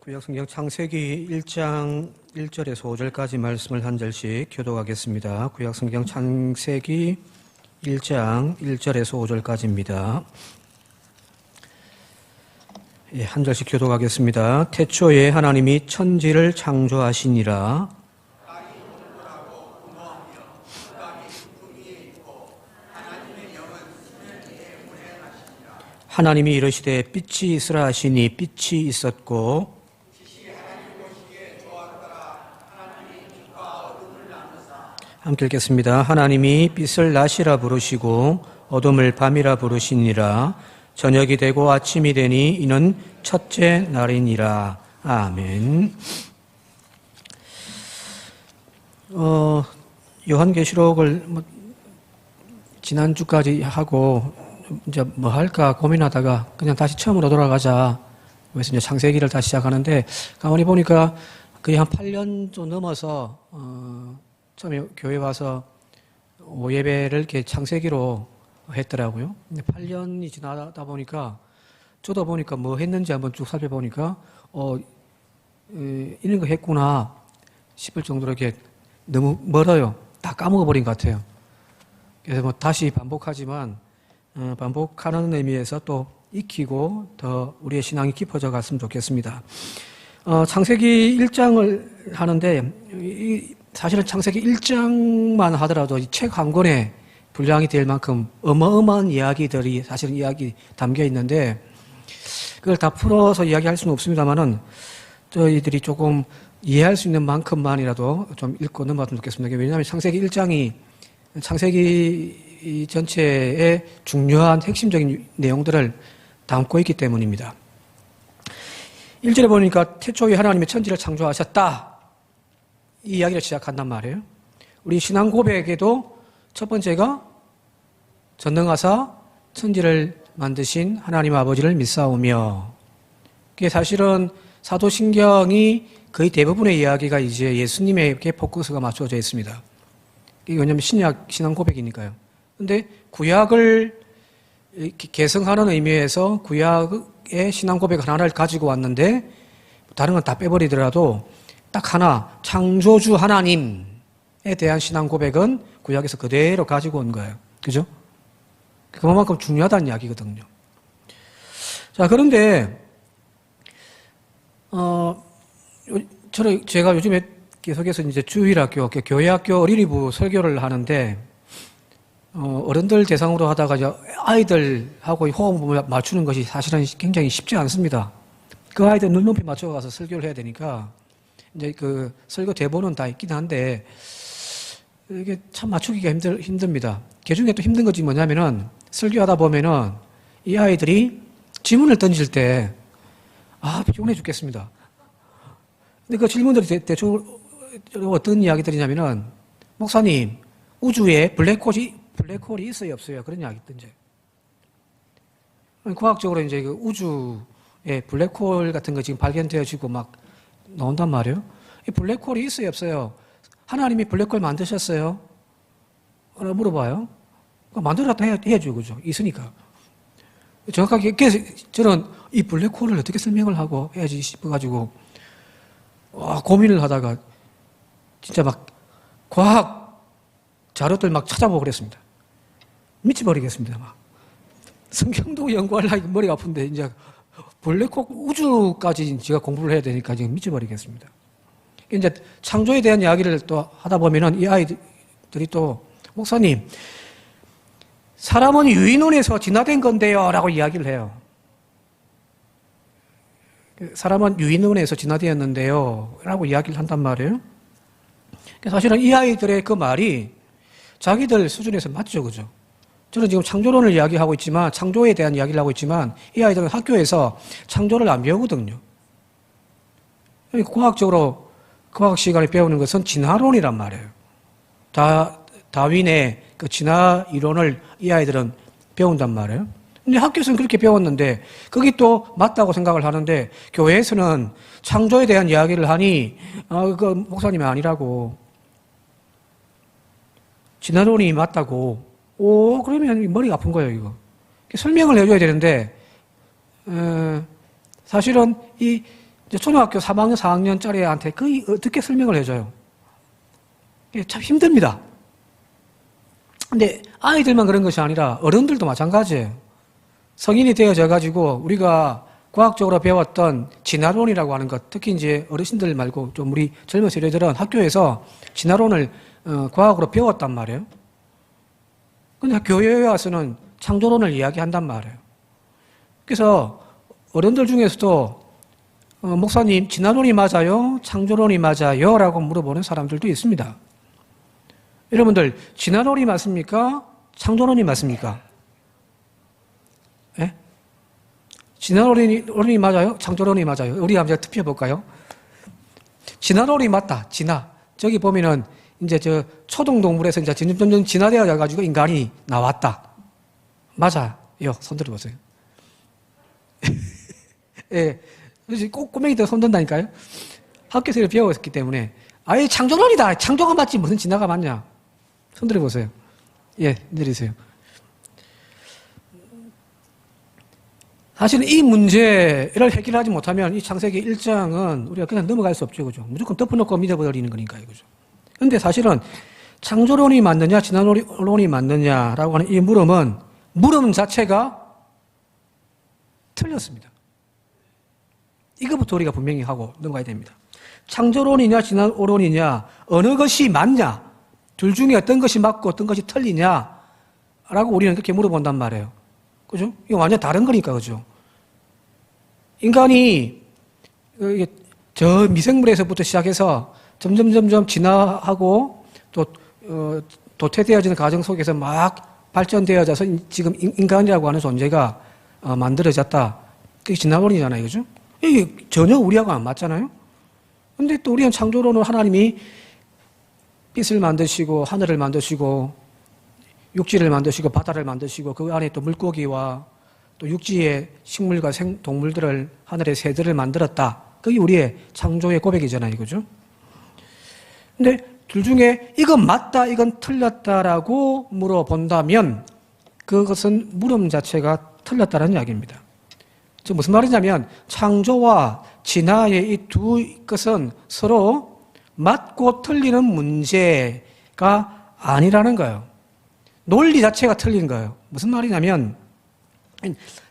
구약성경 창세기 1장 1절에서 5절까지 말씀을 한 절씩 교독하겠습니다. 구약성경 창세기 1장 1절에서 5절까지입니다. 한 절씩 교독하겠습니다. 태초에 하나님이 천지를 창조하시니라. 하나님이 이르시되 빛이 있으라 하시니 빛이 있었고 함께 읽겠습니다. 하나님이 빛을 낮이라 부르시고 어둠을 밤이라 부르시니라. 저녁이 되고 아침이 되니 이는 첫째 날이니라. 아멘. 요한계시록을 지난주까지 하고 이제 뭐 할까 고민하다가 그냥 다시 처음으로 돌아가자. 그래서 이제 창세기를 다시 시작하는데 가만히 보니까 거의 한 8년 좀 넘어서 처음에 교회 와서 오예배를 이렇게 창세기로 했더라고요. 근데 8년이 지나다 보니까 저도 보니까 뭐 했는지 한번 쭉 살펴보니까 이런 거 했구나 싶을 정도로 이렇게 너무 멀어요. 다 까먹어버린 것 같아요. 그래서 뭐 다시 반복하지만 반복하는 의미에서 또 익히고 더 우리의 신앙이 깊어져 갔으면 좋겠습니다. 창세기 1장을 하는데 사실은 창세기 1장만 하더라도 책 한 권에 분량이 될 만큼 어마어마한 이야기들이 사실은 이야기 담겨 있는데 그걸 다 풀어서 이야기할 수는 없습니다만은 저희들이 조금 이해할 수 있는 만큼만이라도 좀 읽고 넘어갔으면 좋겠습니다. 왜냐하면 창세기 1장이 창세기 전체의 중요한 핵심적인 내용들을 담고 있기 때문입니다. 1절에 보니까 태초에 하나님이 천지를 창조하셨다. 이 이야기를 시작한단 말이에요. 우리 신앙 고백에도 첫 번째가 전능하사 천지를 만드신 하나님 아버지를 믿사오며, 그게 사실은 사도신경이 거의 대부분의 이야기가 이제 예수님에게 포커스가 맞춰져 있습니다. 이게 왜냐하면 신약 신앙 고백이니까요. 근데 구약을 개성하는 의미에서 구약의 신앙 고백 하나를 가지고 왔는데 다른 건 다 빼버리더라도 딱 하나, 창조주 하나님에 대한 신앙 고백은 구약에서 그대로 가지고 온 거예요. 그죠? 그만큼 중요하다는 이야기거든요. 자, 그런데 제가 요즘에 계속해서 이제 주일학교, 교회학교 어린이부 설교를 하는데 어른들 대상으로 하다가 이제 아이들하고 호흡을 맞추는 것이 사실은 굉장히 쉽지 않습니다. 그 아이들 눈높이 맞춰가서 설교를 해야 되니까 이제 그 설교 대본은 다 있긴 한데 이게 참 맞추기가 힘듭니다. 그 중에 또 힘든 것이 뭐냐면은 설교하다 보면은 이 아이들이 질문을 던질 때 피곤해 죽겠습니다. 근데 그 질문들이 대충 어떤 이야기들이냐면은 목사님 우주에 블랙홀이 있어요 없어요? 그런 이야기 있던지. 과학적으로 이제 그 우주에 블랙홀 같은 거 지금 발견되어지고 막 나온단 말이에요. 이 블랙홀이 있어요 없어요? 하나님이 블랙홀 만드셨어요? 물어봐요. 만들었다 해야죠, 그죠? 있으니까. 정확하게, 저는 이 블랙홀을 어떻게 설명을 하고 해야지 싶어가지고, 고민을 하다가, 진짜 막, 과학 자료들 막 찾아보고 그랬습니다. 미쳐버리겠습니다, 막. 성경도 연구하려고 머리가 아픈데, 이제, 블랙홀 우주까지 제가 공부를 해야 되니까 지금 미쳐버리겠습니다. 이제 창조에 대한 이야기를 또 하다 보면은 이 아이들이 또 목사님 사람은 유인원에서 진화된 건데요 라고 이야기를 해요. 사람은 유인원에서 진화되었는데요 라고 이야기를 한단 말이에요. 사실은 이 아이들의 그 말이 자기들 수준에서 맞죠, 그죠? 저는 지금 창조론을 이야기하고 있지만 창조에 대한 이야기를 하고 있지만 이 아이들은 학교에서 창조를 안 배우거든요. 과학적으로 과학 시간에 배우는 것은 진화론이란 말이에요. 다윈의 그 진화 이론을 이 아이들은 배운단 말이에요. 근데 학교에서는 그렇게 배웠는데 그게 또 맞다고 생각을 하는데 교회에서는 창조에 대한 이야기를 하니 그 목사님이 아니라고 진화론이 맞다고 그러면 머리가 아픈 거예요, 이거. 설명을 해줘야 되는데 사실은 이 이제 초등학교 3학년, 4학년짜리한테 그게 어떻게 설명을 해줘요? 이게 참 힘듭니다. 근데 아이들만 그런 것이 아니라 어른들도 마찬가지예요. 성인이 되어져가지고 우리가 과학적으로 배웠던 진화론이라고 하는 것, 특히 이제 어르신들 말고 좀 우리 젊은 세대들은 학교에서 진화론을 과학으로 배웠단 말이에요. 근데 교회에 와서는 창조론을 이야기한단 말이에요. 그래서 어른들 중에서도 목사님, 진화론이 맞아요? 창조론이 맞아요? 라고 물어보는 사람들도 있습니다. 여러분들, 진화론이 맞습니까? 창조론이 맞습니까? 예? 진화론이 맞아요? 창조론이 맞아요? 우리 한번 투표해 볼까요? 진화론이 맞다. 진화. 저기 보면은 이제 저 초동동물에서 이제 점점 진화되어 가지고 인간이 나왔다. 맞아요. 손 들어보세요. 예. 꼭 꼬맹이들 손 든다니까요. 학교에서 이렇게 배웠기 때문에. 아예 창조론이다. 창조가 맞지. 무슨 진화가 맞냐. 손 들어보세요. 예, 내리세요. 사실은 이 문제를 해결하지 못하면 이 창세기 1장은 우리가 그냥 넘어갈 수 없죠. 그죠? 무조건 덮어놓고 믿어버리는 거니까요. 그죠? 근데 사실은 창조론이 맞느냐, 진화론이 맞느냐라고 하는 이 물음 자체가 틀렸습니다. 이거부터 우리가 분명히 하고 넘어가야 됩니다. 창조론이냐, 진화론이냐, 어느 것이 맞냐, 둘 중에 어떤 것이 맞고 어떤 것이 틀리냐라고 우리는 그렇게 물어본단 말이에요. 그죠? 이거 완전 다른 거니까, 그죠? 인간이 저 미생물에서부터 시작해서 점점 진화하고 또 도태되어지는 과정 속에서 막 발전되어져서 지금 인간이라고 하는 존재가 만들어졌다. 그게 진화론이잖아요, 그죠? 이게 전혀 우리하고 안 맞잖아요? 근데 또 우리는 창조론은 하나님이 빛을 만드시고 하늘을 만드시고 육지를 만드시고 바다를 만드시고 그 안에 또 물고기와 또 육지의 식물과 동물들을 하늘의 새들을 만들었다. 그게 우리의 창조의 고백이잖아요. 그죠? 근데 둘 중에 이건 맞다, 이건 틀렸다라고 물어본다면 그것은 물음 자체가 틀렸다는 이야기입니다. 즉 무슨 말이냐면 창조와 진화의 이 두 것은 서로 맞고 틀리는 문제가 아니라는 거예요. 논리 자체가 틀린 거예요. 무슨 말이냐면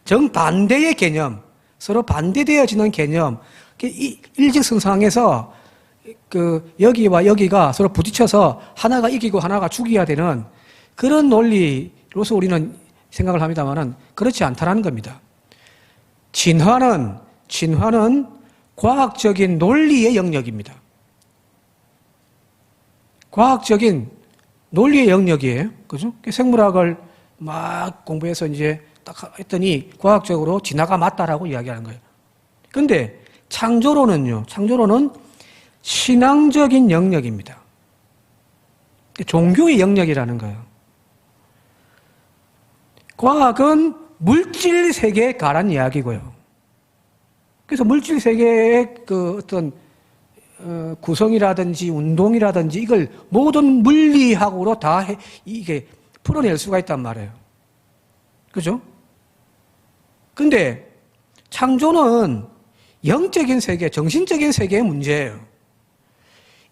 정반대의 개념, 서로 반대되어지는 개념, 일직선상에서 여기와 여기가 서로 부딪혀서 하나가 이기고 하나가 죽여야 되는 그런 논리로서 우리는 생각을 합니다만은 그렇지 않다는 겁니다. 진화는 과학적인 논리의 영역입니다. 과학적인 논리의 영역이에요. 그죠? 생물학을 막 공부해서 이제 딱 했더니 과학적으로 진화가 맞다라고 이야기하는 거예요. 근데 창조론은 신앙적인 영역입니다. 종교의 영역이라는 거예요. 과학은 물질 세계에 관한 이야기고요. 그래서 물질 세계의 그 어떤 구성이라든지 운동이라든지 이걸 모든 물리학으로 다 이게 풀어낼 수가 있단 말이에요. 그죠? 근데 창조는 영적인 세계, 정신적인 세계의 문제예요.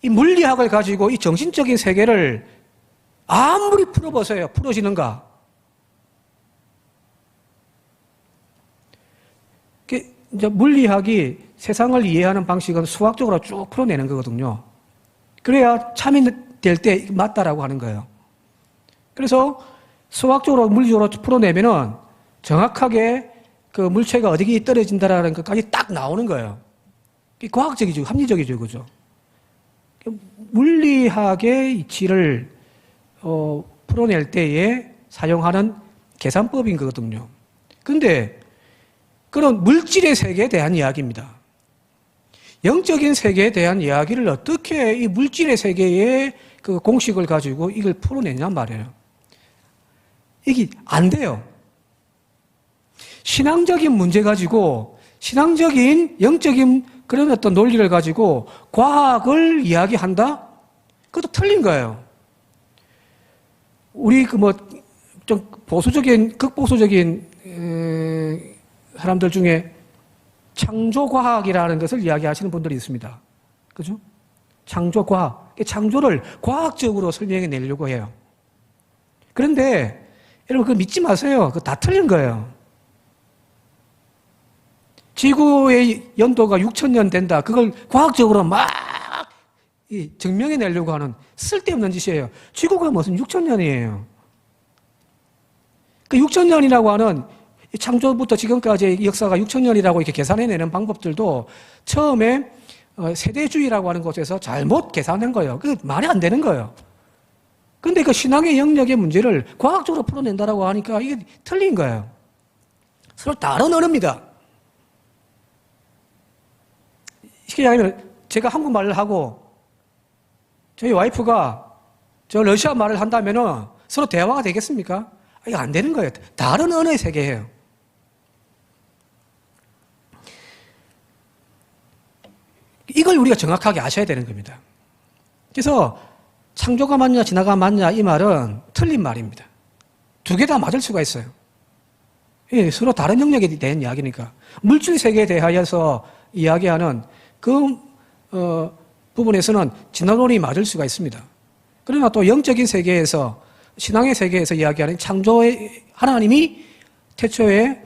이 물리학을 가지고 이 정신적인 세계를 아무리 풀어보세요. 풀어지는가? 이제 물리학이 세상을 이해하는 방식은 수학적으로 쭉 풀어내는 거거든요. 그래야 참여될 때 맞다라고 하는 거예요. 그래서 수학적으로 물리적으로 풀어내면은 정확하게 그 물체가 어디에 떨어진다라는 것까지 딱 나오는 거예요. 과학적이죠, 합리적이죠, 그죠? 물리학의 이치를 풀어낼 때에 사용하는 계산법인 거거든요. 근데 그런 물질의 세계에 대한 이야기입니다. 영적인 세계에 대한 이야기를 어떻게 이 물질의 세계의 그 공식을 가지고 이걸 풀어내냔 말이에요. 이게 안 돼요. 신앙적인 문제 가지고, 신앙적인, 영적인 그런 어떤 논리를 가지고 과학을 이야기한다? 그것도 틀린 거예요. 우리 좀 보수적인, 극보수적인 사람들 중에 창조과학이라는 것을 이야기하시는 분들이 있습니다. 그죠? 창조과학. 창조를 과학적으로 설명해 내려고 해요. 그런데 여러분 그거 믿지 마세요. 그거 다 틀린 거예요. 지구의 연도가 6,000년 된다. 그걸 과학적으로 막 증명해 내려고 하는 쓸데없는 짓이에요. 지구가 무슨 6,000년이에요. 그 6,000년이라고 하는 창조부터 지금까지의 역사가 6,000년이라고 이렇게 계산해내는 방법들도 처음에 세대주의라고 하는 곳에서 잘못 계산한 거예요. 그 말이 안 되는 거예요. 근데 그 신앙의 영역의 문제를 과학적으로 풀어낸다라고 하니까 이게 틀린 거예요. 서로 다른 언어입니다. 쉽게 얘기하면 제가 한국말을 하고 저희 와이프가 저 러시아 말을 한다면은 서로 대화가 되겠습니까? 이거 안 되는 거예요. 다른 언어의 세계예요. 이걸 우리가 정확하게 아셔야 되는 겁니다. 그래서 창조가 맞냐 진화가 맞냐 이 말은 틀린 말입니다. 두 개 다 맞을 수가 있어요. 예, 서로 다른 영역에 대한 이야기니까. 물질 세계에 대하여서 이야기하는 그 부분에서는 진화론이 맞을 수가 있습니다. 그러나 또 영적인 세계에서 신앙의 세계에서 이야기하는 창조의 하나님이 태초에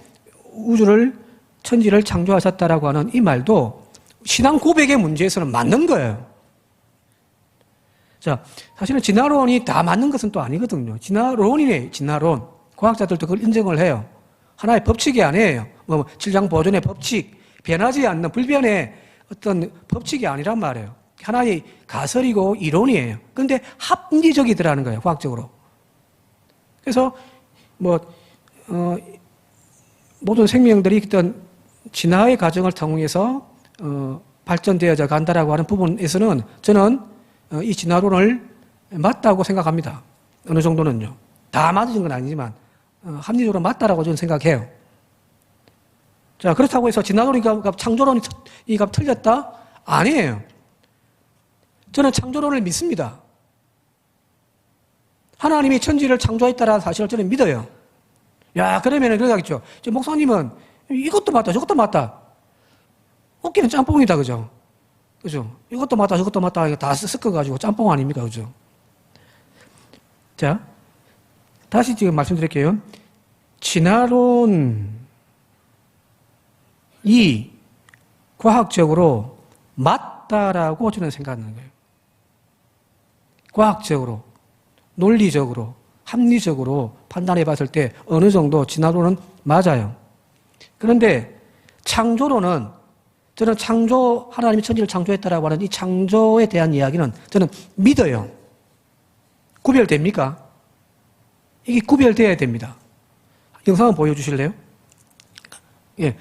우주를 천지를 창조하셨다라고 하는 이 말도 신앙 고백의 문제에서는 맞는 거예요. 자, 사실은 진화론이 다 맞는 것은 또 아니거든요. 진화론이네, 진화론. 과학자들도 그걸 인정을 해요. 하나의 법칙이 아니에요. 질량 보존의 법칙, 변하지 않는 불변의 어떤 법칙이 아니란 말이에요. 하나의 가설이고 이론이에요. 그런데 합리적이더라는 거예요, 과학적으로. 그래서 모든 생명들이 어떤 진화의 과정을 통해서 발전되어져 간다라고 하는 부분에서는 저는 이 진화론을 맞다고 생각합니다. 어느 정도는요. 다 맞은 건 아니지만 합리적으로 맞다라고 저는 생각해요. 자, 그렇다고 해서 진화론이 창조론이 틀렸다? 아니에요. 저는 창조론을 믿습니다. 하나님이 천지를 창조했다라는 사실을 저는 믿어요. 야, 그러면은 그러겠죠. 목사님은 이것도 맞다, 저것도 맞다. 어깨는 짬뽕이다, 그죠? 그죠? 이것도 맞다, 저것도 맞다. 다 섞어가지고 짬뽕 아닙니까? 그죠? 자, 다시 지금 말씀드릴게요. 진화론이 과학적으로 맞다라고 저는 생각하는 거예요. 과학적으로, 논리적으로, 합리적으로 판단해 봤을 때 어느 정도 진화론은 맞아요. 그런데 창조론은 저는 하나님이 천지를 창조했다라고 하는 이 창조에 대한 이야기는 저는 믿어요. 구별됩니까? 이게 구별되어야 됩니다. 영상 한번 보여주실래요? 예.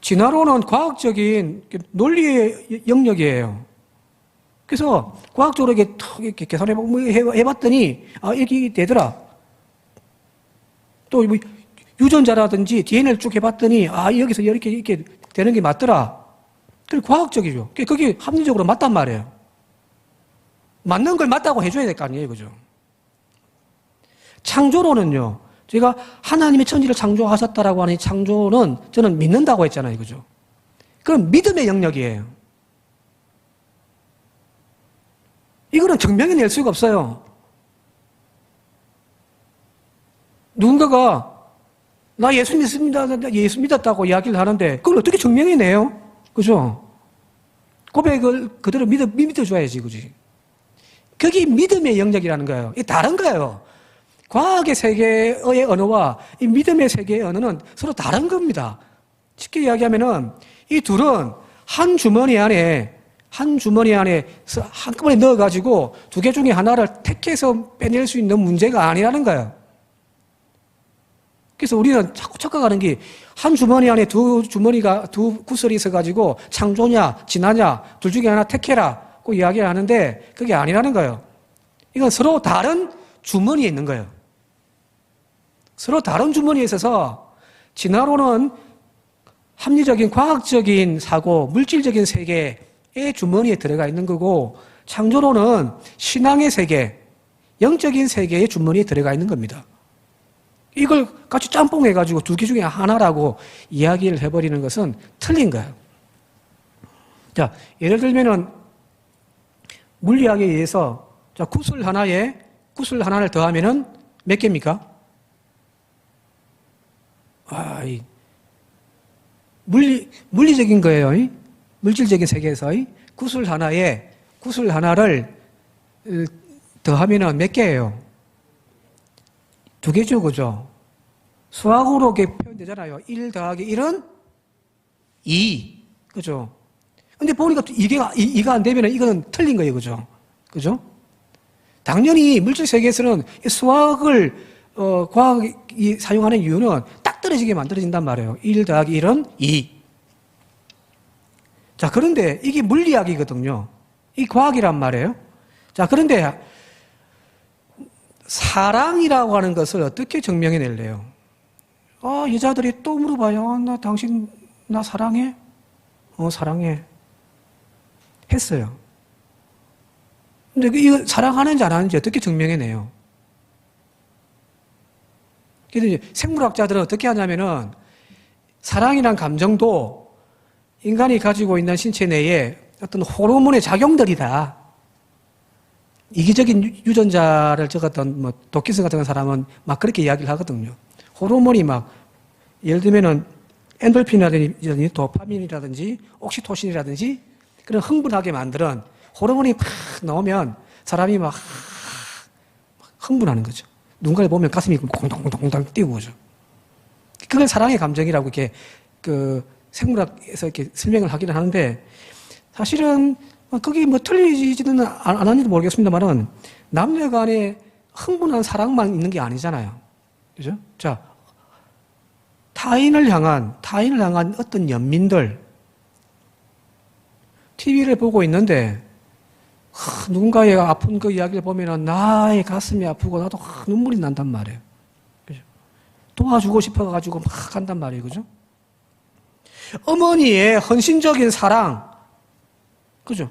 진화론은 과학적인 논리의 영역이에요. 그래서 과학적으로 이렇게 계산해봤더니, 이렇게 되더라. 또 유전자라든지 DNA를 쭉 해봤더니, 여기서 이렇게 되는 게 맞더라. 그게 과학적이죠. 그게 합리적으로 맞단 말이에요. 맞는 걸 맞다고 해줘야 될 거 아니에요. 그죠? 창조론은요, 제가 하나님이 천지를 창조하셨다라고 하는 이 창조는 저는 믿는다고 했잖아요. 그죠? 그건 믿음의 영역이에요. 이거는 증명해낼 수가 없어요. 누군가가 나 예수 믿습니다. 예수 믿었다고 이야기를 하는데 그걸 어떻게 증명해내요? 그죠? 고백을 그대로 믿어줘야지, 그지? 그게 믿음의 영역이라는 거예요. 이게 다른 거예요. 과학의 세계의 언어와 이 믿음의 세계의 언어는 서로 다른 겁니다. 쉽게 이야기하면은 이 둘은 한 주머니 안에 한꺼번에 넣어가지고 두 개 중에 하나를 택해서 빼낼 수 있는 문제가 아니라는 거예요. 그래서 우리는 자꾸 착각하는 게 한 주머니 안에 두 구슬이 있어가지고 창조냐, 진화냐, 둘 중에 하나 택해라. 고 이야기를 하는데 그게 아니라는 거예요. 이건 서로 다른 주머니에 있는 거예요. 서로 다른 주머니에 있어서 진화론은 합리적인 과학적인 사고, 물질적인 세계의 주머니에 들어가 있는 거고 창조론은 신앙의 세계, 영적인 세계의 주머니에 들어가 있는 겁니다. 이걸 같이 짬뽕해가지고 두 개 중에 하나라고 이야기를 해버리는 것은 틀린 거예요. 자, 예를 들면은 물리학에 의해서 자, 구슬 하나를 더하면은 몇 개입니까? 물리적인 거예요. 물질적인 세계에서 구슬 하나를 더하면은 몇 개예요? 2개죠, 그죠? 수학으로 이렇게 표현되잖아요. 1 더하기 1은 2. 그죠? 근데 보니까 2가 안 되면 이거는 틀린 거예요. 그죠? 그죠? 당연히 물질 세계에서는 수학을, 과학이 사용하는 이유는 딱 떨어지게 만들어진단 말이에요. 1 더하기 1은 2. 자, 그런데 이게 물리학이거든요. 이 과학이란 말이에요. 자, 그런데 사랑이라고 하는 것을 어떻게 증명해 낼래요? 여자들이 또 물어봐요. 당신, 나 사랑해? 사랑해. 했어요. 근데 이거 사랑하는지 안 하는지 어떻게 증명해 내요? 그래서 생물학자들은 어떻게 하냐면은 사랑이란 감정도 인간이 가지고 있는 신체 내에 어떤 호르몬의 작용들이다. 이기적인 유전자를 적었던 도키슨 같은 사람은 막 그렇게 이야기를 하거든요. 호르몬이 막 예를 들면은 엔돌핀이라든지 도파민이라든지 옥시토신이라든지 그런 흥분하게 만드는 호르몬이 팍 나오면 사람이 막 흥분하는 거죠. 누군가를 보면 가슴이 공동공동 뛰고 그죠. 그걸 사랑의 감정이라고 이렇게 생물학에서 이렇게 설명을 하기는 하는데 사실은 그게 틀리지는 않았는지 모르겠습니다만은 남녀 간에 흥분한 사랑만 있는 게 아니잖아요. 그죠? 자, 타인을 향한 어떤 연민들, TV를 보고 있는데, 누군가의 아픈 그 이야기를 보면은 나의 가슴이 아프고 나도 눈물이 난단 말이에요. 그죠? 도와주고 싶어가지고 막 한단 말이에요. 그죠? 어머니의 헌신적인 사랑, 그죠?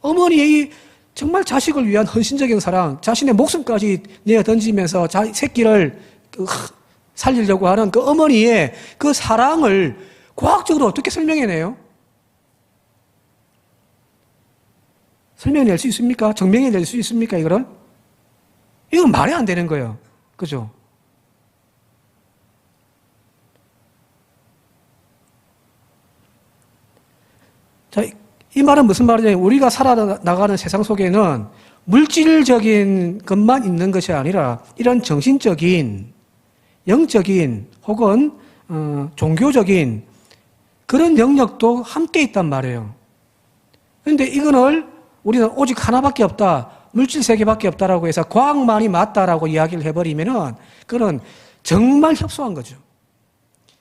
어머니의 정말 자식을 위한 헌신적인 사랑, 자신의 목숨까지 내어 던지면서 새끼를 살리려고 하는 그 어머니의 그 사랑을 과학적으로 어떻게 설명해내요? 설명해낼 수 있습니까? 증명해낼 수 있습니까? 이거는 말이 안 되는 거예요. 그죠? 자, 이 말은 무슨 말이냐면 우리가 살아나가는 세상 속에는 물질적인 것만 있는 것이 아니라 이런 정신적인, 영적인 혹은 종교적인 그런 영역도 함께 있단 말이에요. 그런데 이거를 우리는 오직 하나밖에 없다, 물질 세계밖에 없다라고 해서 과학만이 맞다라고 이야기를 해버리면은 그건 정말 협소한 거죠.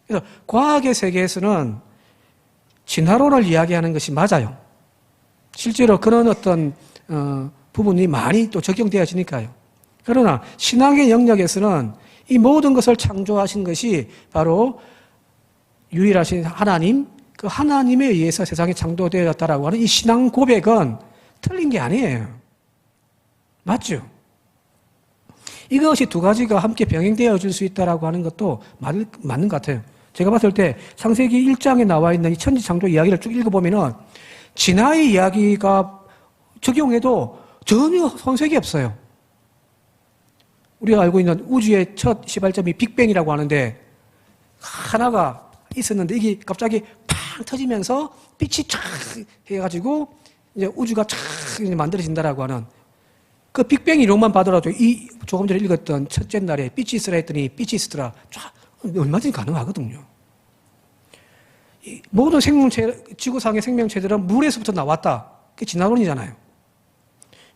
그래서 과학의 세계에서는 진화론을 이야기하는 것이 맞아요. 실제로 그런 어떤 부분이 많이 또 적용되어지니까요. 그러나 신앙의 영역에서는 이 모든 것을 창조하신 것이 바로 유일하신 하나님, 그 하나님에 의해서 세상이 창조되었다라고 하는 이 신앙 고백은 틀린 게 아니에요. 맞죠? 이것이 두 가지가 함께 병행되어질 수 있다라고 하는 것도 맞는 것 같아요. 제가 봤을 때 창세기 1장에 나와 있는 이 천지창조 이야기를 쭉 읽어보면은 진화의 이야기가 적용해도 전혀 손색이 없어요. 우리가 알고 있는 우주의 첫 시발점이 빅뱅이라고 하는데 하나가 있었는데 이게 갑자기 팡 터지면서 빛이 촥 해가지고 이제 우주가 촥 만들어진다라고 하는 그 빅뱅 이론만 봐더라도 이 조금 전에 읽었던 첫째 날에 빛이 있으라 했더니 빛이 있으더라. 얼마든지 가능하거든요. 모든 생명체, 지구상의 생명체들은 물에서부터 나왔다. 그게 진화론이잖아요.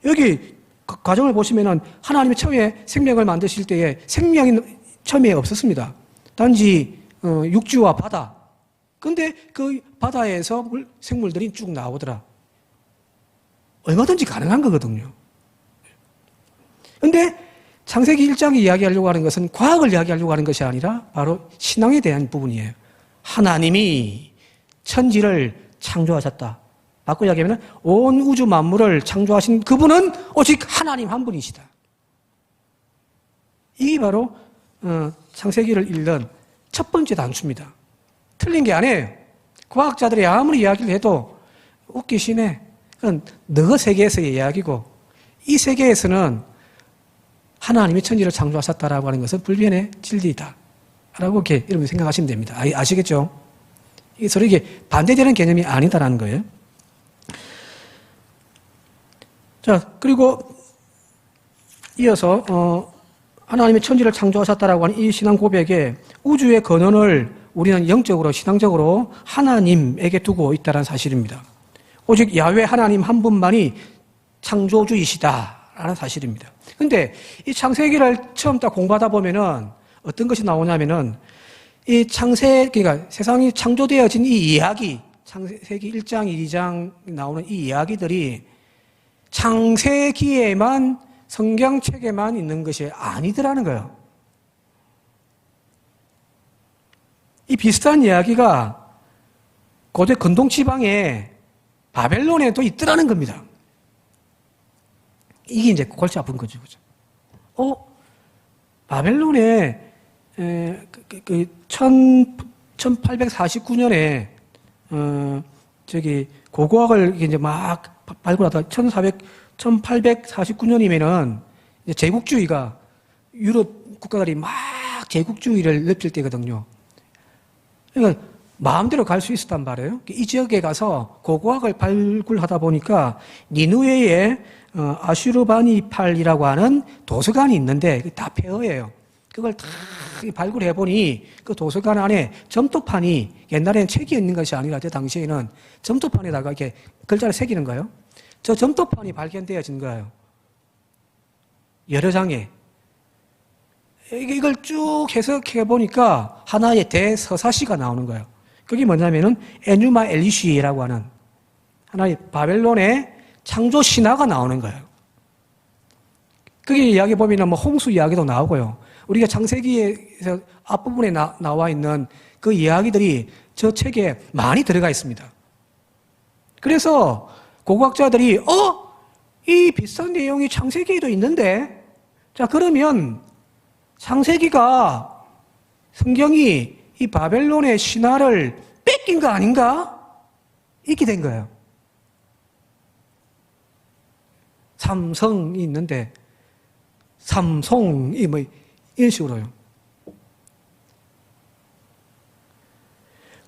여기 과정을 보시면은 하나님이 처음에 생명을 만드실 때에 생명이 처음에 없었습니다. 단지 육지와 바다. 근데 그 바다에서 생물들이 쭉 나오더라. 얼마든지 가능한 거거든요. 근데 창세기 1장이 이야기하려고 하는 것은 과학을 이야기하려고 하는 것이 아니라 바로 신앙에 대한 부분이에요. 하나님이 천지를 창조하셨다. 바꿔 이야기하면 온 우주 만물을 창조하신 그분은 오직 하나님 한 분이시다. 이게 바로 창세기를 읽는 첫 번째 단추입니다. 틀린 게 아니에요. 과학자들이 아무리 이야기를 해도 웃기시네. 그건 너 세계에서의 이야기고 이 세계에서는 하나님이 천지를 창조하셨다라고 하는 것은 불변의 진리이다. 라고 이렇게 여러분 생각하시면 됩니다. 아시겠죠? 이게 서로 이게 반대되는 개념이 아니다라는 거예요. 자, 그리고 이어서 하나님이 천지를 창조하셨다라고 하는 이 신앙 고백에 우주의 근원을 우리는 영적으로 신앙적으로 하나님에게 두고 있다는 사실입니다. 오직 야훼 하나님 한 분만이 창조주이시다라는 사실입니다. 근데 이 창세기를 처음 딱 공부하다 보면은 어떤 것이 나오냐면은 이 그러니까 세상이 창조되어진 이 이야기, 창세기 1장, 2장 나오는 이 이야기들이 창세기에만 성경책에만 있는 것이 아니더라는 거예요. 이 비슷한 이야기가 고대 근동 지방에 바벨론에도 있더라는 겁니다. 이게 이제 골치 아픈 거죠. 그죠? 바벨론에 1849년에 고고학을 이제 막 발굴하다 1849년이면은 제국주의가 유럽 국가들이 막 제국주의를 넓힐 때거든요. 그러니까 마음대로 갈 수 있었단 말이에요. 이 지역에 가서 고고학을 발굴하다 보니까 니누에에 아슈르바니팔이라고 하는 도서관이 있는데 다 폐허예요. 그걸 다 발굴해 보니 그 도서관 안에 점토판이 옛날에는 책이 있는 것이 아니라 그 당시에는 점토판에다가 이렇게 글자를 새기는 거예요. 저 점토판이 발견되어진 거예요. 여러 장에. 이걸 쭉 해석해 보니까 하나의 대서사시가 나오는 거예요. 그게 뭐냐면은 에뉴마 엘리시라고 하는 하나의 바벨론의 창조 신화가 나오는 거예요. 거기 이야기 보면은 뭐 홍수 이야기도 나오고요. 우리가 창세기에서 앞부분에 나와 있는 그 이야기들이 저 책에 많이 들어가 있습니다. 그래서 고고학자들이 이 비슷한 내용이 창세기에도 있는데, 자 그러면 창세기가 성경이 이 바벨론의 신화를 뺏긴 거 아닌가? 이렇게 된 거예요. 삼성이 있는데 삼송이 뭐 이런 식으로요.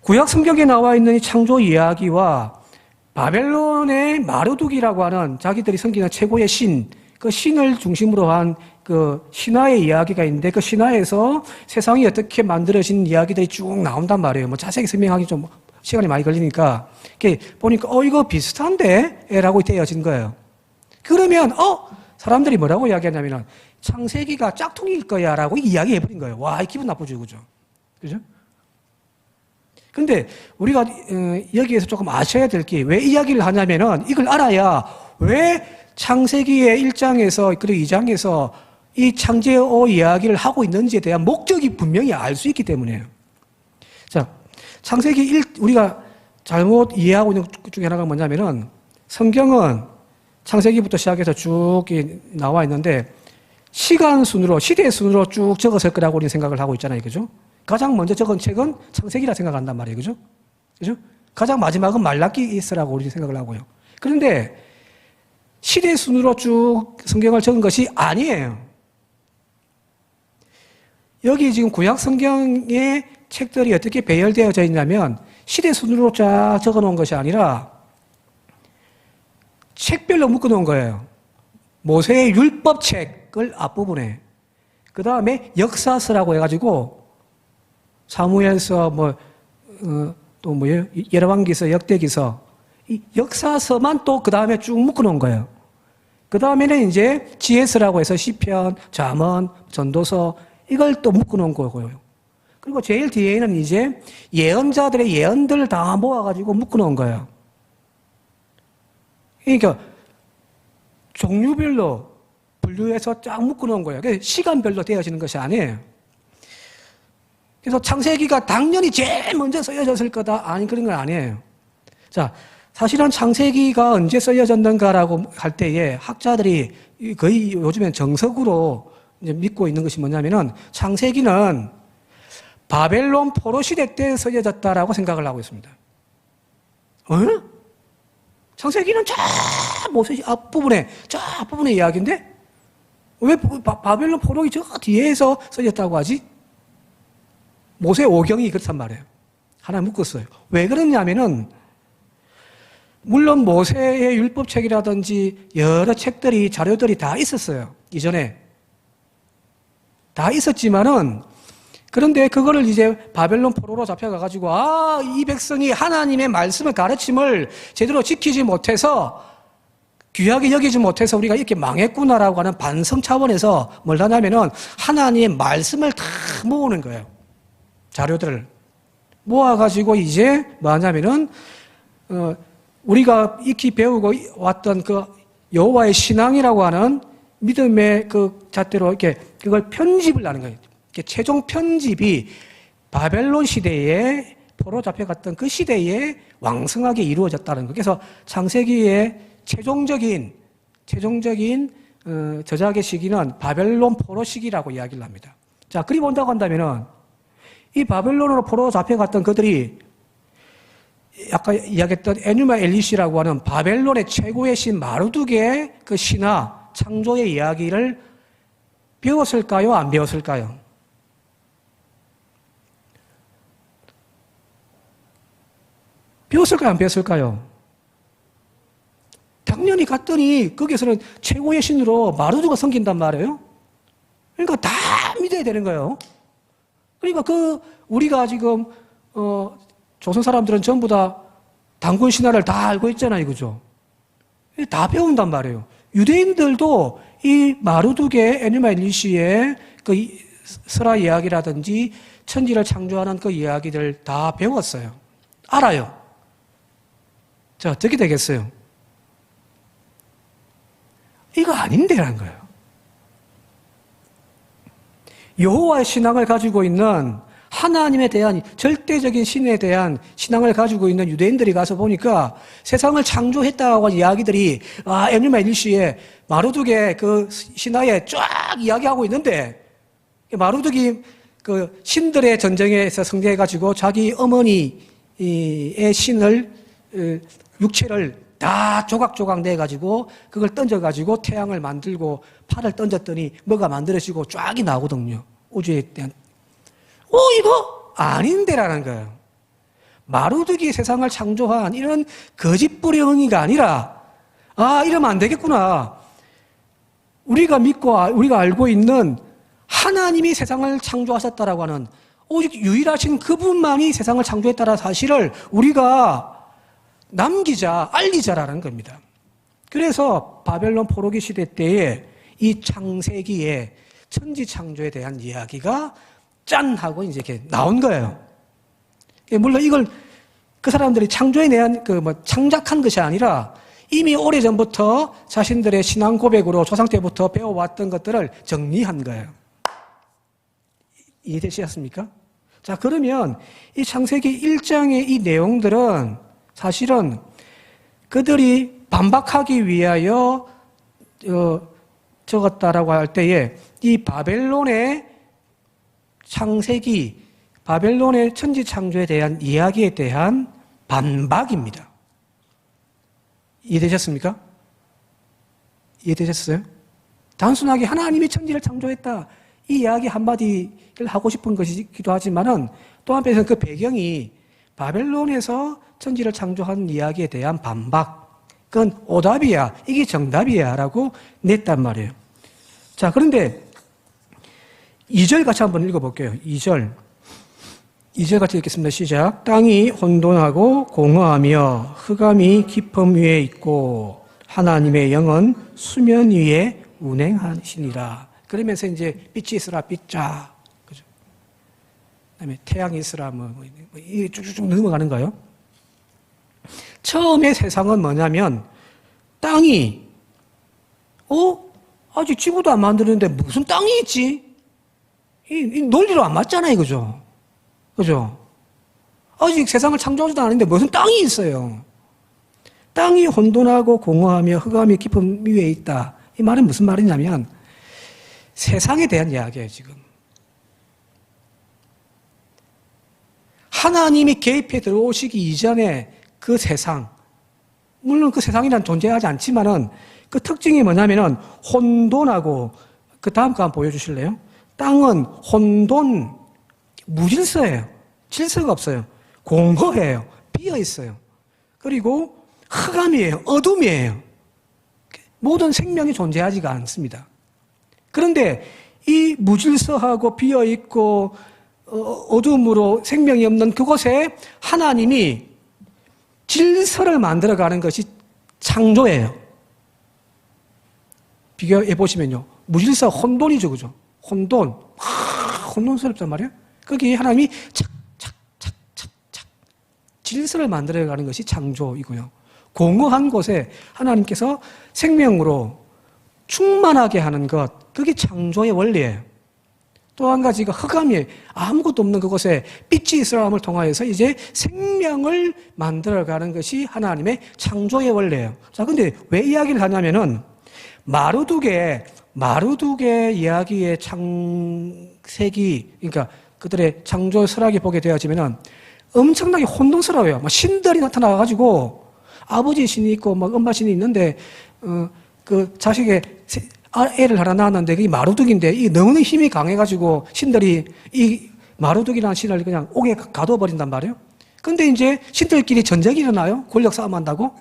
구약 성경에 나와 있는 이 창조 이야기와 바벨론의 마르둑이라고 하는 자기들이 섬기는 최고의 신, 그 신을 중심으로 한 그 신화의 이야기가 있는데 그 신화에서 세상이 어떻게 만들어진 이야기들이 쭉 나온단 말이에요. 뭐 자세히 설명하기 좀 시간이 많이 걸리니까 이렇게 보니까 이거 비슷한데? 라고 되어진 거예요. 그러면 사람들이 뭐라고 이야기하냐면은 창세기가 짝퉁일 거야 라고 이야기해버린 거예요. 와, 기분 나쁘죠, 그죠? 그죠? 근데 우리가 여기에서 조금 아셔야 될 게 왜 이야기를 하냐면은 이걸 알아야 왜 창세기의 1장에서 그리고 2장에서 이 창제어 이야기를 하고 있는지에 대한 목적이 분명히 알 수 있기 때문이에요. 자, 창세기 우리가 잘못 이해하고 있는 것 중에 하나가 뭐냐면은 성경은 창세기부터 시작해서 쭉 나와 있는데 시간 순으로, 시대 순으로 쭉 적었을 거라고 우리는 생각을 하고 있잖아요. 그죠? 가장 먼저 적은 책은 창세기라 생각한단 말이에요. 그죠? 그죠? 가장 마지막은 말라기스라고 우리는 생각을 하고요. 그런데 시대 순으로 쭉 성경을 적은 것이 아니에요. 여기 지금 구약 성경의 책들이 어떻게 배열되어져 있냐면 시대 순으로 쫙 적어 놓은 것이 아니라 책별로 묶어 놓은 거예요. 모세의 율법책을 앞부분에, 그 다음에 역사서라고 해가지고 사무엘서 또 뭐예요? 열왕기서, 역대기서, 이 역사서만 또 그 다음에 쭉 묶어 놓은 거예요. 그 다음에는 이제 지혜서라고 해서 시편, 잠언, 전도서 이걸 또 묶어 놓은 거고요. 그리고 제일 뒤에는 이제 예언자들의 예언들을 다 모아가지고 묶어 놓은 거예요. 그러니까 종류별로 분류해서 쫙 묶어 놓은 거예요. 그래서 시간별로 되어지는 것이 아니에요. 그래서 창세기가 당연히 제일 먼저 쓰여졌을 거다. 아니, 그런 건 아니에요. 자, 사실은 창세기가 언제 쓰여졌는가라고 할 때에 학자들이 거의 요즘엔 정석으로 이제 믿고 있는 것이 뭐냐면은 창세기는 바벨론 포로 시대 때 쓰여졌다라고 생각을 하고 있습니다. 창세기는 저 모세 앞부분에, 이야기인데 왜 바벨론 포로기 저 뒤에서 써졌다고 하지? 모세 오경이 그렇단 말이에요. 하나 묶었어요. 왜 그러냐면은 물론 모세의 율법책이라든지 여러 책들이, 자료들이 다 있었어요. 이전에. 다 있었지만은, 그런데 그거를 이제 바벨론 포로로 잡혀가가지고, 이 백성이 하나님의 말씀을 가르침을 제대로 지키지 못해서, 귀하게 여기지 못해서 우리가 이렇게 망했구나라고 하는 반성 차원에서 뭘 하냐면은, 하나님의 말씀을 다 모으는 거예요. 자료들을. 모아가지고 이제 뭐 하냐면은, 우리가 익히 배우고 왔던 그 여호와의 신앙이라고 하는 믿음의 그 잣대로 이렇게 그걸 편집을 하는 거예요. 최종 편집이 바벨론 시대에 포로 잡혀갔던 그 시대에 왕성하게 이루어졌다는 거예요. 그래서 창세기의 최종적인 저작의 시기는 바벨론 포로 시기라고 이야기를 합니다. 자, 그리 본다고 한다면은 이 바벨론으로 포로 잡혀갔던 그들이 아까 이야기했던 에누마 엘리시라고 하는 바벨론의 최고의 신 마르둑의 그 신화, 창조의 이야기를 배웠을까요? 안 배웠을까요? 배웠을까요? 안 배웠을까요? 당연히 갔더니 거기서는 최고의 신으로 마르두가 섬긴단 말이에요. 그러니까 다 믿어야 되는 거예요. 그러니까 우리가 지금 조선 사람들은 전부 다 단군 신화를 다 알고 있잖아요, 그죠? 다 배운단 말이에요. 유대인들도 이 마르둑의 에누마 엘리시의 그 설화 이야기라든지 천지를 창조하는 그 이야기들 다 배웠어요. 알아요. 자, 어떻게 되겠어요? 이거 아닌데라는 거예요. 여호와의 신앙을 가지고 있는 하나님에 대한 절대적인 신에 대한 신앙을 가지고 있는 유대인들이 가서 보니까 세상을 창조했다고 하는 이야기들이 에누마 엘리시의 마르둑의 그 신화에 쫙 이야기하고 있는데 마르둑이 그 신들의 전쟁에서 승리해가지고 자기 어머니의 신을 육체를 다 조각조각 내가지고 그걸 던져가지고 태양을 만들고 팔을 던졌더니 뭐가 만들어지고 쫙이 나오거든요. 우주에 대한. 이거 아닌데라는 거예요. 마르둑이 세상을 창조한 이런 거짓부렁이가 아니라 이러면 안 되겠구나. 우리가 믿고 우리가 알고 있는 하나님이 세상을 창조하셨다라고 하는 오직 유일하신 그분만이 세상을 창조했다라는 사실을 우리가 남기자, 알리자라는 겁니다. 그래서 바벨론 포로기 시대 때에 이 창세기의 천지 창조에 대한 이야기가 짠! 하고 이제 이렇게 나온 거예요. 물론 이걸 그 사람들이 창조에 대한 창작한 것이 아니라 이미 오래전부터 자신들의 신앙 고백으로 조상 때부터 배워왔던 것들을 정리한 거예요. 이해되셨습니까? 자, 그러면 이 창세기 1장의 이 내용들은 사실은 그들이 반박하기 위하여 적었다라고 할 때에 이 바벨론의 창세기, 바벨론의 천지 창조에 대한 이야기에 대한 반박입니다. 이해되셨습니까? 이해되셨어요? 단순하게 하나님이 천지를 창조했다 이 이야기 한마디를 하고 싶은 것이기도 하지만은 또 한편에서는 그 배경이 바벨론에서 천지를 창조한 이야기에 대한 반박, 그건 오답이야, 이게 정답이야 라고 냈단 말이에요. 자, 그런데 2절 같이 한번 읽어볼게요. 2절 같이 읽겠습니다. 시작. 땅이 혼돈하고 공허하며 흑암이 깊음 위에 있고 하나님의 영은 수면 위에 운행하시니라. 그러면서 이제 빛이 있으라 빛자, 그죠? 그다음에 태양이 있으라 이게 쭉쭉 넘어가는 거예요. 처음에 세상은 뭐냐면 땅이 아직 지구도 안 만드는데 무슨 땅이 있지? 이 논리로 안 맞잖아요, 그죠? 그죠? 아직 세상을 창조하지도 않았는데 무슨 땅이 있어요? 땅이 혼돈하고 공허하며 흑암이 깊은 위에 있다. 이 말은 무슨 말이냐면 세상에 대한 이야기예요, 지금. 하나님이 개입해 들어오시기 이전에 그 세상은 물론 그 세상이란 존재하지 않지만은 그 특징이 뭐냐면은 혼돈하고 그 다음 거 한번 보여주실래요? 땅은 혼돈, 무질서예요. 질서가 없어요. 공허해요. 비어 있어요. 그리고 흑암이에요. 어둠이에요. 모든 생명이 존재하지가 않습니다. 그런데 이 무질서하고 비어 있고 어둠으로 생명이 없는 그곳에 하나님이 질서를 만들어가는 것이 창조예요. 비교해 보시면요. 무질서 혼돈이죠. 그죠? 혼돈. 혼돈스럽단 말이에요. 거기 하나님이 착 질서를 만들어가는 것이 창조이고요. 공허한 곳에 하나님께서 생명으로 충만하게 하는 것, 그게 창조의 원리예요. 또 한 가지가 흑암이에요. 아무것도 없는 그곳에 빛이 있으람을 통하여서 이제 생명을 만들어가는 것이 하나님의 창조의 원리예요. 자, 근데 왜 이야기를 하냐면은 마르둑의 이야기의 창세기, 그러니까 그들의 창조 설학이 보게 되어지면은 엄청나게 혼돈스러워요. 막 신들이 나타나가지고 아버지 신이 있고 막 엄마 신이 있는데 그 자식의 애를 하나 낳았는데 그게 마르둑인데 이 너무 힘이 강해가지고 신들이 이 마르둑이라는 신을 그냥 옥에 가둬버린단 말이에요. 근데 이제 신들끼리 전쟁이 일어나요. 권력 싸움 한다고.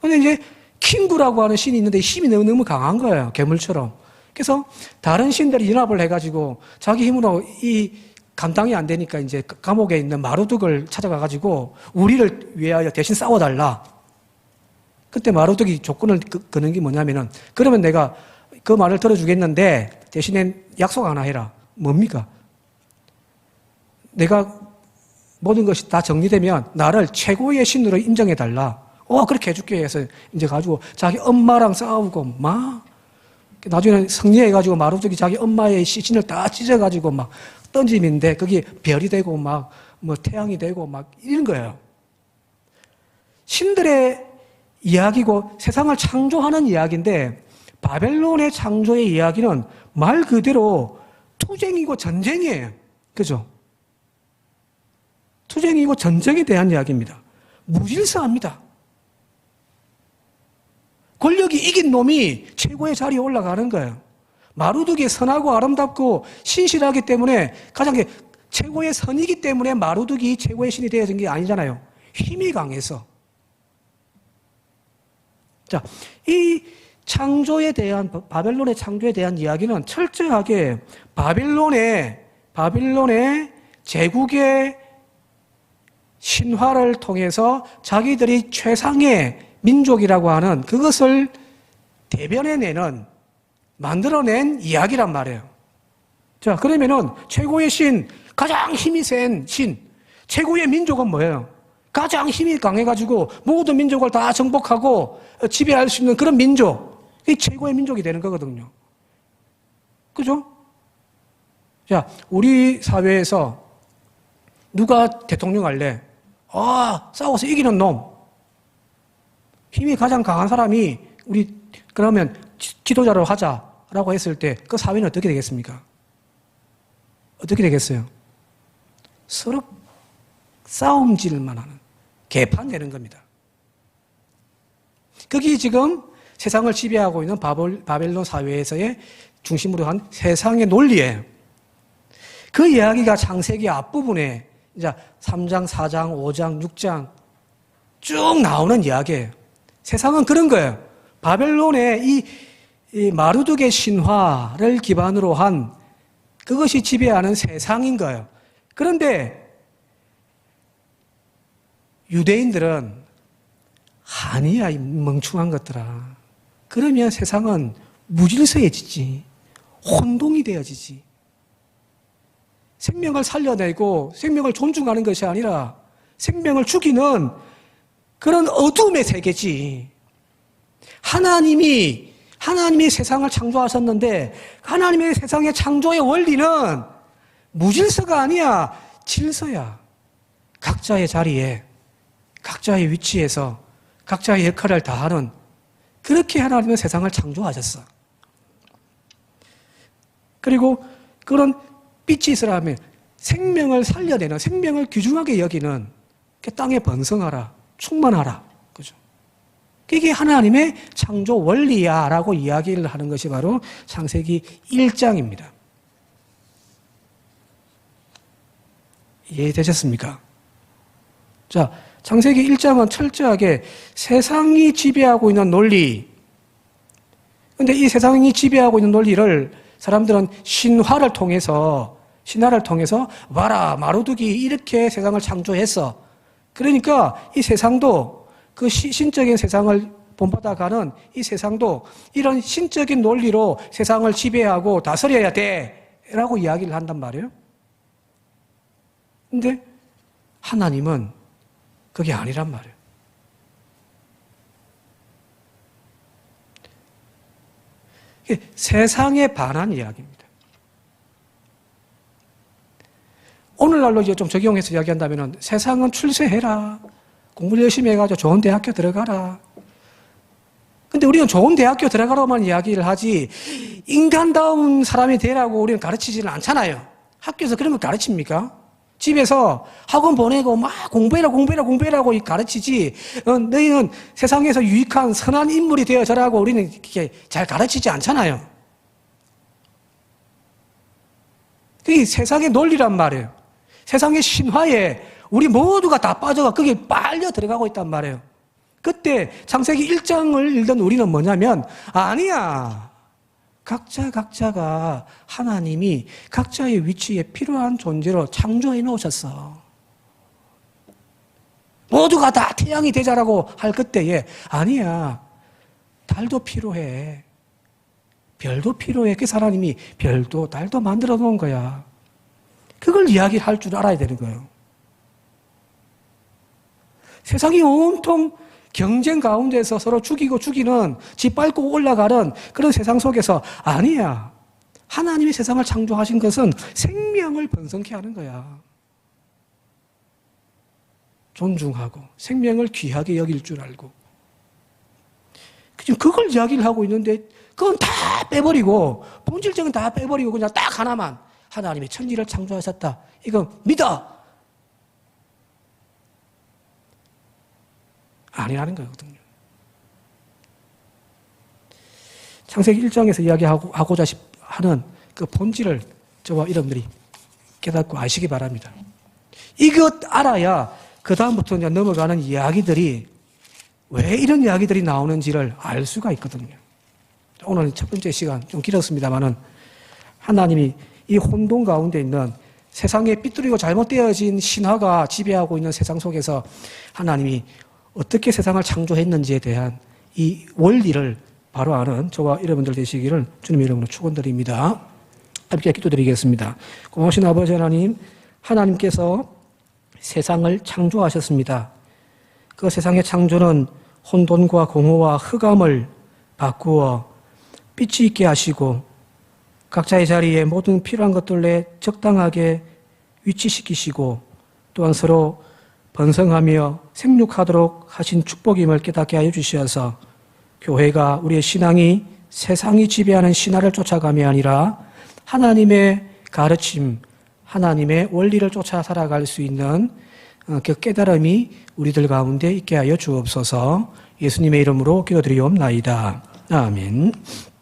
근데 이제 킹구라고 하는 신이 있는데 힘이 너무 강한 거예요. 괴물처럼. 그래서 다른 신들이 연합을 해가지고 자기 힘으로 이 감당이 안 되니까 이제 감옥에 있는 마르둑을 찾아가가지고 우리를 위하여 대신 싸워달라. 그때 마르둑이 조건을 거는 게 뭐냐면은 그러면 내가 그 말을 들어주겠는데 대신에 약속 하나 해라. 뭡니까? 내가 모든 것이 다 정리되면 나를 최고의 신으로 인정해달라. 그렇게 해줄게 해서 이제 가지고 자기 엄마랑 싸우고 막 나중에 승리해가지고 마르둑이 자기 엄마의 시신을 다 찢어가지고 막 던짐인데 그게 별이 되고 막 뭐 태양이 되고 막 이런 거예요. 신들의 이야기고 세상을 창조하는 이야기인데 바벨론의 창조의 이야기는 말 그대로 투쟁이고 전쟁이에요. 그죠? 투쟁이고 전쟁에 대한 이야기입니다. 무질서합니다. 권력이 이긴 놈이 최고의 자리에 올라가는 거예요. 마르둑이 선하고 아름답고 신실하기 때문에 가장 최고의 선이기 때문에 마르둑이 최고의 신이 되어진 게 아니잖아요. 힘이 강해서. 자, 이 창조에 대한, 바벨론의 창조에 대한 이야기는 철저하게 바벨론의 제국의 신화를 통해서 자기들이 최상의 민족이라고 하는 그것을 대변해내는, 만들어낸 이야기란 말이에요. 자, 그러면은 최고의 신, 가장 힘이 센 신, 최고의 민족은 뭐예요? 가장 힘이 강해가지고 모든 민족을 다 정복하고 지배할 수 있는 그런 민족, 그게 최고의 민족이 되는 거거든요. 그죠? 자, 우리 사회에서 누가 대통령 할래? 싸워서 이기는 놈. 힘이 가장 강한 사람이 우리 그러면 지도자로 하자라고 했을 때 그 사회는 어떻게 되겠습니까? 어떻게 되겠어요? 서로 싸움질만 하는 개판되는 겁니다. 그게 지금 세상을 지배하고 있는 바벨론 사회에서의 중심으로 한 세상의 논리예요. 그 이야기가 창세기 앞부분에 이제 3장, 4장, 5장, 6장 쭉 나오는 이야기예요. 세상은 그런 거예요. 바벨론의 이 마르둑의 신화를 기반으로 한 그것이 지배하는 세상인 거예요. 그런데 유대인들은 아니야, 이 멍충한 것들아. 그러면 세상은 무질서해지지. 혼동이 되어지지. 생명을 살려내고 생명을 존중하는 것이 아니라 생명을 죽이는 그런 어둠의 세계지. 하나님이 세상을 창조하셨는데 하나님의 세상의 창조의 원리는 무질서가 아니야. 질서야. 각자의 자리에, 각자의 위치에서 각자의 역할을 다하는, 그렇게 하나님은 세상을 창조하셨어. 그리고 그런 빛이 있으라면 생명을 살려내는, 생명을 귀중하게 여기는 땅에 번성하라, 충만하라. 그죠? 그게 하나님의 창조 원리야 라고 이야기를 하는 것이 바로 창세기 1장입니다. 이해되셨습니까? 자, 창세기 1장은 철저하게 세상이 지배하고 있는 논리, 근데 이 세상이 지배하고 있는 논리를 사람들은 신화를 통해서 와라, 마루둑이 이렇게 세상을 창조했어. 그러니까 이 세상도 그 신적인 세상을 본받아가는 이 세상도 이런 신적인 논리로 세상을 지배하고 다스려야 돼 라고 이야기를 한단 말이에요. 근데 하나님은 그게 아니란 말이에요. 이게 세상에 반한 이야기입니다. 오늘날로 이제 좀 적용해서 이야기한다면 세상은 출세해라. 공부 열심히 해가지고 좋은 대학교 들어가라. 근데 우리는 좋은 대학교 들어가라고만 이야기를 하지 인간다운 사람이 되라고 우리는 가르치지는 않잖아요. 학교에서 그런 거 가르칩니까? 집에서 학원 보내고 막 공부해라고 가르치지 너희는 세상에서 유익한 선한 인물이 되어져라고 우리는 이렇게 잘 가르치지 않잖아요. 그게 세상의 논리란 말이에요. 세상의 신화에 우리 모두가 다 빠져가 거기에 빨려 들어가고 있단 말이에요. 그때 창세기 1장을 읽던 우리는 뭐냐면 아니야. 각자가 하나님이 각자의 위치에 필요한 존재로 창조해 놓으셨어. 모두가 다 태양이 되자라고 할 그때에 아니야. 달도 필요해. 별도 필요해. 그래서 하나님이 별도 달도 만들어 놓은 거야. 그걸 이야기할 줄 알아야 되는 거예요. 세상이 온통 경쟁 가운데서 서로 죽이고 죽이는 짓밟고 올라가는 그런 세상 속에서 아니야. 하나님이 세상을 창조하신 것은 생명을 번성케 하는 거야. 존중하고 생명을 귀하게 여길 줄 알고. 지금 그걸 이야기를 하고 있는데 그건 다 빼버리고 본질적인 다 빼버리고 그냥 딱 하나만 하나님이 천지를 창조하셨다. 이거 믿어. 아니라는 거거든요. 창세기 1장에서 이야기하고자 하는 그 본질을 저와 여러분들이 깨닫고 아시기 바랍니다. 이것 알아야 그 다음부터 이제 넘어가는 이야기들이 왜 이런 이야기들이 나오는지를 알 수가 있거든요. 오늘 첫 번째 시간 좀 길었습니다만은 하나님이 이 혼돈 가운데 있는 세상에 삐뚤이고 잘못되어진 신화가 지배하고 있는 세상 속에서 하나님이 어떻게 세상을 창조했는지에 대한 이 원리를 바로 아는 저와 여러분들 되시기를 주님의 이름으로 축원드립니다. 함께 기도드리겠습니다. 고마우신 아버지 하나님, 하나님께서 세상을 창조하셨습니다. 그 세상의 창조는 혼돈과 공허와 흑암을 바꾸어 빛이 있게 하시고 각자의 자리에 모든 필요한 것들에 적당하게 위치시키시고 또한 서로 번성하며 생육하도록 하신 축복임을 깨닫게 하여 주시어서 교회가 우리의 신앙이 세상이 지배하는 신화를 쫓아감이 아니라 하나님의 가르침, 하나님의 원리를 쫓아 살아갈 수 있는 그 깨달음이 우리들 가운데 있게 하여 주옵소서. 예수님의 이름으로 기도드리옵나이다. 아멘.